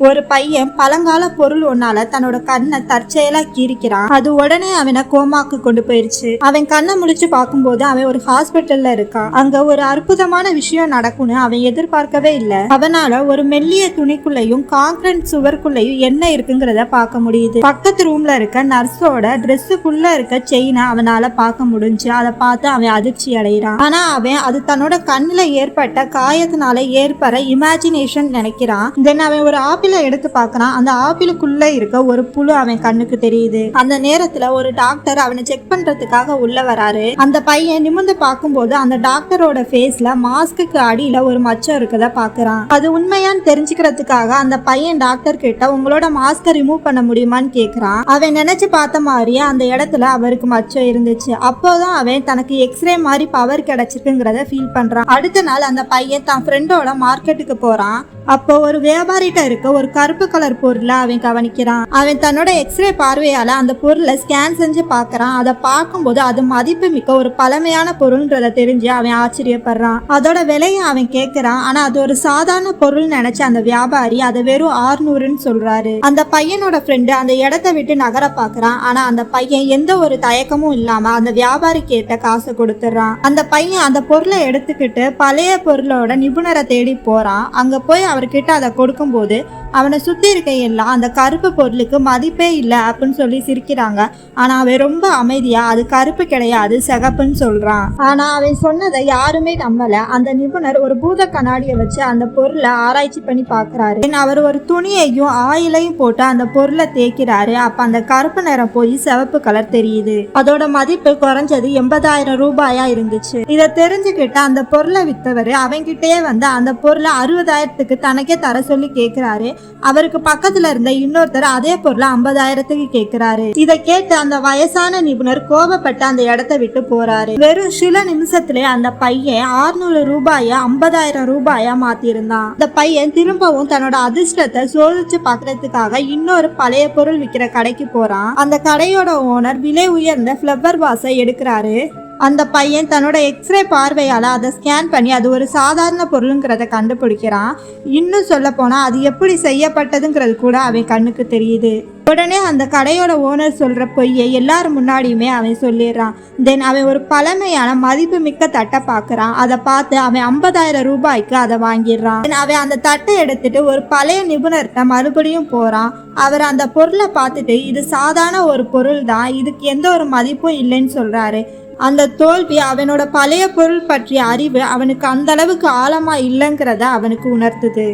ஒரு பையன் பழங்கால பொருள் ஒன்னால தன்னோட கண்ணை தற்செயலா கீறிக்கிறான். அது உடனே அவனை கோமாக்கு கொண்டு போயிருச்சு. அவன் கண்ணை முழிச்சு பார்க்கும்போது அவன் ஒரு ஹாஸ்பிட்டல்ல இருக்கான். அங்க ஒரு அற்புதமான விஷயம் நடக்கும்னு அவன் எதிர்பார்க்கவே இல்லை. அவனால ஒரு மெல்லிய துணிக்குள்ளேயும் கான்கிரீட் சுவருக்குள்ளேயும் என்ன இருக்குங்கிறத பார்க்க முடியுது. பக்கத்து ரூம்ல இருக்க நர்ஸோட ட்ரெஸ்ஸுக்குள்ள இருக்க செயினை அவனால பார்க்க முடிஞ்சு. அதை பார்த்து அவன் அதிர்ச்சி அடைகிறான். ஆனா அவன் அது தன்னோட கண்ணுல ஏற்பட்ட காயத்தினால ஏற்படுற இமேஜினேஷன் நினைக்கிறான். தென் அவன் ஒரு ஆப்பிளை எடுத்து பார்க்கறான். அந்த ஆப்பிளுக்குள்ள இருக்க ஒரு புழு அவன் கண்ணுக்கு தெரியுது. அந்த நேரத்துல ஒரு டாக்டர் அவனை செக் பண்றதுக்காக உள்ள வராரு. அந்த பையன் நிமிர்ந்து பார்க்கும்போது அந்த டாக்டரோட ஃபேஸ்ல மாஸ்க்கு அடியில ஒரு மச்சம் இருக்கத பாக்குறான். அது உண்மையான்னு தெரிஞ்சுக்கிறதுக்காக அந்த பையன் டாக்டர் கிட்ட உங்களோட மாஸ்கை ரிமூவ் பண்ண முடியுமான்னு கேக்குறான். அவன் நினைச்சு பார்த்த மாதிரியே அந்த இடத்துல அவருக்கு மச்சம் இருந்துச்சு. அப்போதான் அவன் தனக்கு எக்ஸ்ரே மாதிரி பவர் கிடைச்சிருக்குங்கிறத ஃபீல் பண்றான். அடுத்த நாள் அந்த பையன் தன் ஃப்ரெண்டோட மார்க்கெட்டுக்கு போறான். அப்போ ஒரு வியாபாரிட்ட இருக்க ஒரு கருப்பு கலர் பொருளை அவன் கவனிக்கிறான். அவன் தன்னோட எக்ஸ்ரே பார்வையால அந்த பொருளை ஸ்கேன் செஞ்சு பாக்குறான். அதை பார்க்கும்போது அது மதிப்பு மிக்க ஒரு பழமையான பொருள்ன்றத தெரிஞ்சு அவன் ஆச்சரியப்படுறான். அதோட விலையை அவன் கேட்கிறான். ஆனா அது ஒரு சாதாரண பொருள் நினைச்ச அந்த வியாபாரி அதை வெறும் 600ன்னு சொல்றாரு. அந்த பையனோட ஃப்ரெண்டு அந்த இடத்தை விட்டு நகர பாக்குறான். ஆனா அந்த பையன் எந்த ஒரு தயக்கமும் இல்லாம அந்த வியாபாரி கேட்ட காசை கொடுத்துறான். அந்த பையன் அந்த பொருளை எடுத்துக்கிட்டு பழைய பொருளோட நிபுணரை தேடி போறான். அங்க போய் அவர்கிட்ட அதை கொடுக்கும் போது அவனை சுத்தி இருக்க எல்லாம் அந்த கருப்பு பொருளுக்கு மதிப்பே இல்லை அப்படின்னு சொல்லி சிரிக்கிறாங்க. ஆனா அவன் ரொம்ப அமைதியா அது கருப்பு கிடையாது சிகப்புன்னு சொல்றான். ஆனா அவன் சொன்னதை யாருமே நம்பல. அந்த நிபுணர் ஒரு பூத கண்ணாடியை வச்சு அந்த பொருளை ஆராய்ச்சி பண்ணி பாக்குறாரு. அவர் ஒரு துணியையும் ஆயிலையும் போட்டு அந்த பொருளை தேய்க்கிறாரு. அப்ப அந்த கருப்பு நிறம் போய் சிவப்பு கலர் தெரியுது. அதோட மதிப்பு குறைஞ்சது 80,000 ரூபாயா இருந்துச்சு. இதை தெரிஞ்சுக்கிட்ட அந்த பொருளை வித்தவர் அவன்கிட்டயே வந்து அந்த பொருளை 60,000க்கு தனக்கே தர சொல்லி கேட்கிறாரு. அவருக்கு பக்கத்துல இருந்த இன்னொருத்தர் அதே பொருளை 50,000க்கு கேட்கிறாரு. இதை கேட்டு அந்த வயசான நிபுணர் கோபப்பட்டு அந்த இடத்தை விட்டு போறாரு. வெறும் சில நிமிஷத்துல அந்த பையன் 600 ரூபாய 50,000 ரூபாயா மாத்திருந்தான். அந்த பையன் திரும்பவும் தன்னோட அதிர்ஷ்டத்தை சோதிச்சு பாக்குறதுக்காக இன்னொரு பழைய பொருள் விற்கிற கடைக்கு போறான். அந்த கடையோட ஓனர் விலை உயர்ந்த ஃபிளவர் வாஸை எடுக்கிறாரு. அந்த பையன் தன்னோட எக்ஸ்ரே பார்வையால அதை ஸ்கேன் பண்ணி அது ஒரு சாதாரண பொருளுங்கிறத கண்டுபிடிக்கிறான். இன்னும் சொல்ல போனா அது எப்படி செய்யப்பட்டதுங்கிறது கூட அவன் கண்ணுக்கு தெரியுது. உடனே அந்த கடையோட ஓனர் சொல்ற பொய்யை எல்லாரும் முன்னாடியுமே அவன் சொல்லிடுறான். தென் அவன் ஒரு பழமையான மதிப்பு மிக்க தட்டை பாக்குறான். அதை பார்த்து அவன் 50,000 ரூபாய்க்கு அதை வாங்கிடுறான். அவன் அந்த தட்டை எடுத்துட்டு ஒரு பழைய நிபுணர்கிட்ட மறுபடியும் போறான். அவர் அந்த பொருளை பார்த்துட்டு இது சாதாரண ஒரு பொருள் தான், இதுக்கு எந்த ஒரு மதிப்பும் இல்லைன்னு சொல்றாரு. அந்த தோல்வி அவனோட பழைய பொருள் பற்றிய அறிவு அவனுக்கு அந்த அளவுக்கு ஆழமா இல்லைங்கிறத அவனுக்கு உணர்த்துது.